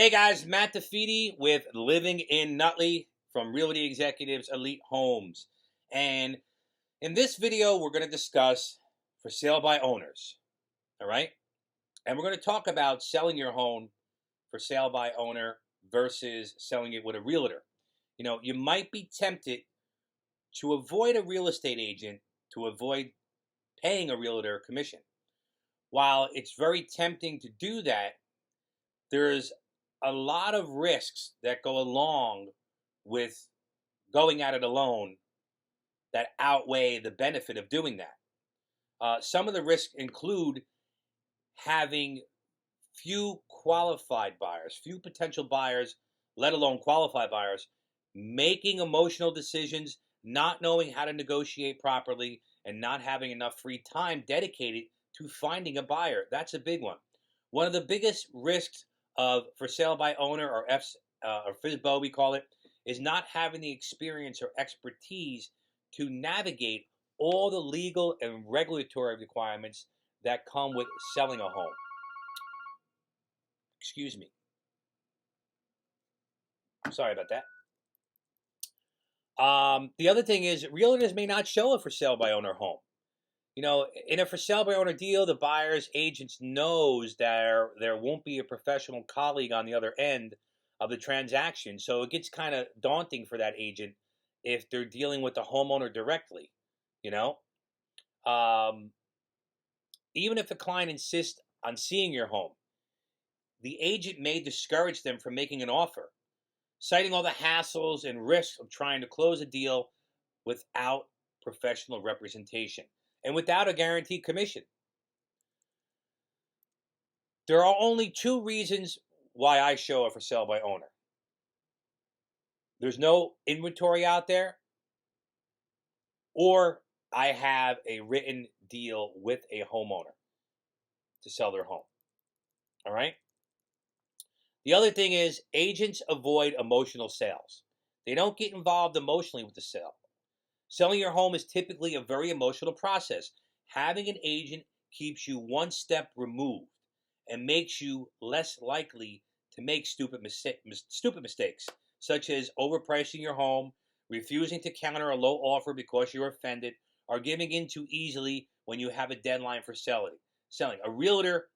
Hey guys, Matt Fede with Living in Nutley from Realty Executives Elite Homes. And in this video, we're going to discuss for sale by owners. All right. And we're going to talk about selling your home for sale by owner versus selling it with a realtor. You know, you might be tempted to avoid a real estate agent to avoid paying a realtor commission. While it's very tempting to do that, there's a lot of risks that go along with going at it alone that outweigh the benefit of doing that. Some of the risks include having few qualified buyers, few potential buyers, let alone qualified buyers, making emotional decisions, not knowing how to negotiate properly, and not having enough free time dedicated to finding a buyer. That's a big one. One of the biggest risks of for sale by owner, or FSBO we call it, is not having the experience or expertise to navigate all the legal and regulatory requirements that come with selling a home. Excuse me. Sorry about that. The other thing is realtors may not show a for sale by owner home. You know, in a for sale by owner deal, the buyer's agent knows that there won't be a professional colleague on the other end of the transaction. So it gets kind of daunting for that agent if they're dealing with the homeowner directly, you know. Even if the client insists on seeing your home, the agent may discourage them from making an offer, citing all the hassles and risks of trying to close a deal without professional representation and without a guaranteed commission. There are only two reasons why I show a for sale by owner. There's no inventory out there, or I have a written deal with a homeowner to sell their home. All right? The other thing is agents avoid emotional sales. They don't get involved emotionally with the sale. Selling your home is typically a very emotional process. Having an agent keeps you one step removed and makes you less likely to make stupid mistakes, such as overpricing your home, refusing to counter a low offer because you're offended, or giving in too easily when you have a deadline for selling. A realtor,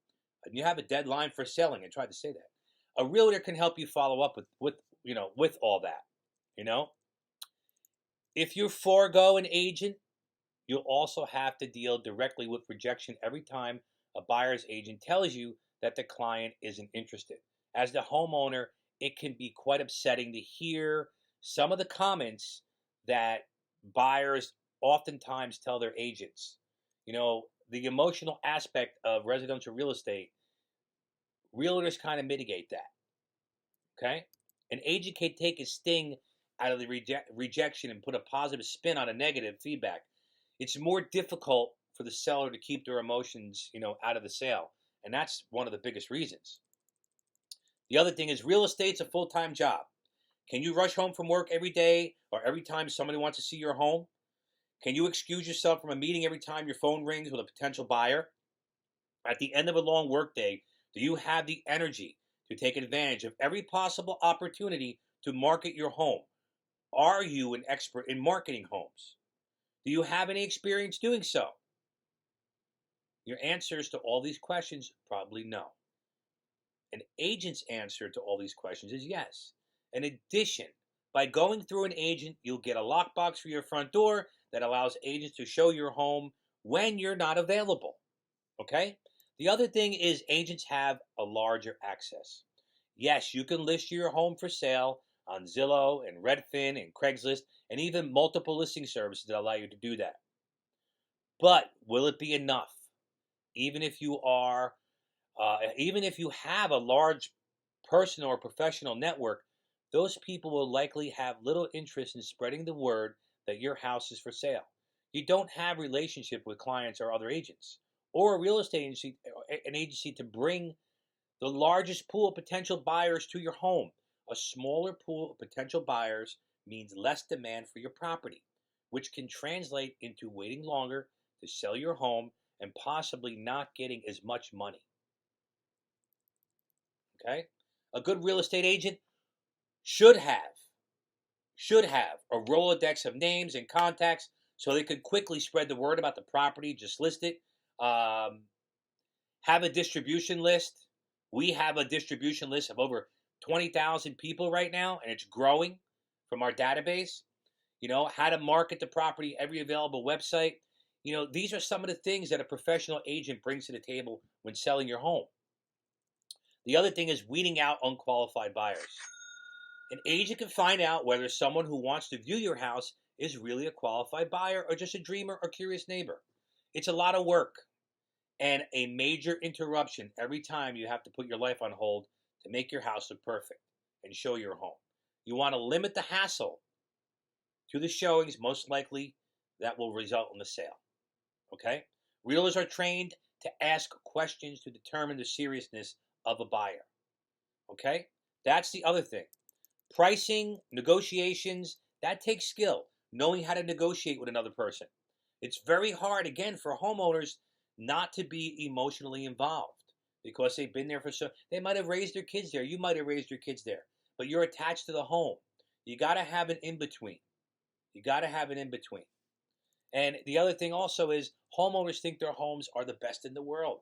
and you have a deadline for selling. I tried to say that. A realtor can help you follow up with all that. You know, if you forego an agent, you'll also have to deal directly with rejection every time a buyer's agent tells you that the client isn't interested. As the homeowner, it can be quite upsetting to hear some of the comments that buyers oftentimes tell their agents. You know, the emotional aspect of residential real estate, realtors kind of mitigate that. Okay? An agent can take a sting out of the rejection and put a positive spin on a negative feedback. It's more difficult for the seller to keep their emotions, out of the sale. And that's one of the biggest reasons. The other thing is real estate's a full-time job. Can you rush home from work every day or every time somebody wants to see your home? Can you excuse yourself from a meeting every time your phone rings with a potential buyer? At the end of a long workday, do you have the energy to take advantage of every possible opportunity to market your home? Are you an expert in marketing homes? Do you have any experience doing so? Your answers to all these questions probably no. An agent's answer to all these questions is yes. In addition, by going through an agent, you'll get a lockbox for your front door that allows agents to show your home when you're not available. Okay? The other thing is agents have a larger access. Yes, you can list your home for sale on Zillow and Redfin and Craigslist and even multiple listing services that allow you to do that. But will it be enough? Even if you have a large personal or professional network, those people will likely have little interest in spreading the word that your house is for sale. You don't have relationship with clients or other agents, or a real estate agency, an agency to bring the largest pool of potential buyers to your home. A smaller pool of potential buyers means less demand for your property, which can translate into waiting longer to sell your home and possibly not getting as much money. Okay? A good real estate agent should have a Rolodex of names and contacts so they could quickly spread the word about the property, just list it. Have a distribution list. We have a distribution list of over 20,000 people right now, and it's growing from our database. How to market the property, every available website. These are some of the things that a professional agent brings to the table when selling your home. The other thing is weeding out unqualified buyers. An agent can find out whether someone who wants to view your house is really a qualified buyer or just a dreamer or curious neighbor. It's a lot of work and a major interruption every time you have to put your life on hold to make your house look perfect and show your home. You want to limit the hassle to the showings. Most likely that will result in the sale. Okay? Realtors are trained to ask questions to determine the seriousness of a buyer. Okay? That's the other thing. Pricing, negotiations, that takes skill. Knowing how to negotiate with another person. It's very hard, again, for homeowners not to be emotionally involved because they've been there they might have raised their kids there. You might have raised your kids there, but you're attached to the home. You got to have an in-between. And the other thing also is homeowners think their homes are the best in the world.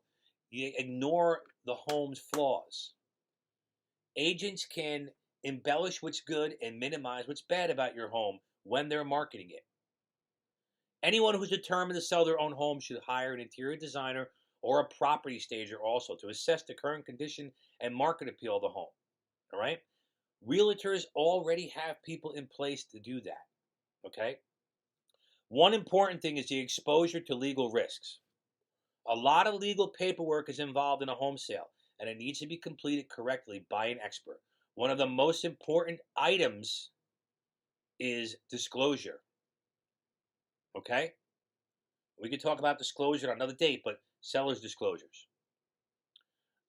You ignore the home's flaws. Agents can embellish what's good and minimize what's bad about your home when they're marketing it. Anyone who's determined to sell their own home should hire an interior designer or a property stager also to assess the current condition and market appeal of the home. All right? Realtors already have people in place to do that. Okay? One important thing is the exposure to legal risks. A lot of legal paperwork is involved in a home sale, and it needs to be completed correctly by an expert. One of the most important items is disclosure. Okay? We could talk about disclosure on another date, but seller's disclosures.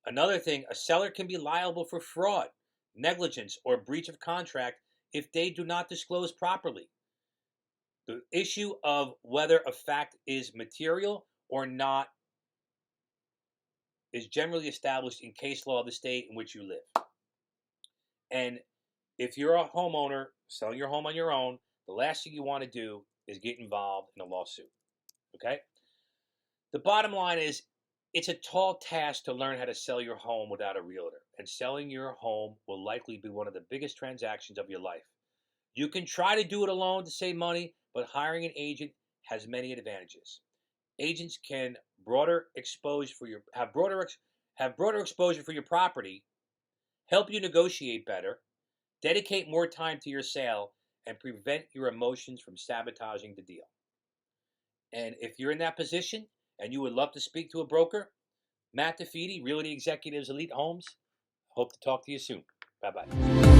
Another thing, a seller can be liable for fraud, negligence, or breach of contract if they do not disclose properly. The issue of whether a fact is material or not is generally established in case law of the state in which you live. And if you're a homeowner selling your home on your own, the last thing you want to do is get involved in a lawsuit. Okay? The bottom line is, it's a tall task to learn how to sell your home without a realtor, and selling your home will likely be one of the biggest transactions of your life. You can try to do it alone to save money, but hiring an agent has many advantages. Agents can have broader exposure for your property, help you negotiate better, dedicate more time to your sale, and prevent your emotions from sabotaging the deal. And if you're in that position and you would love to speak to a broker, Matt Fede, Realty Executives Elite Homes, hope to talk to you soon. Bye-bye.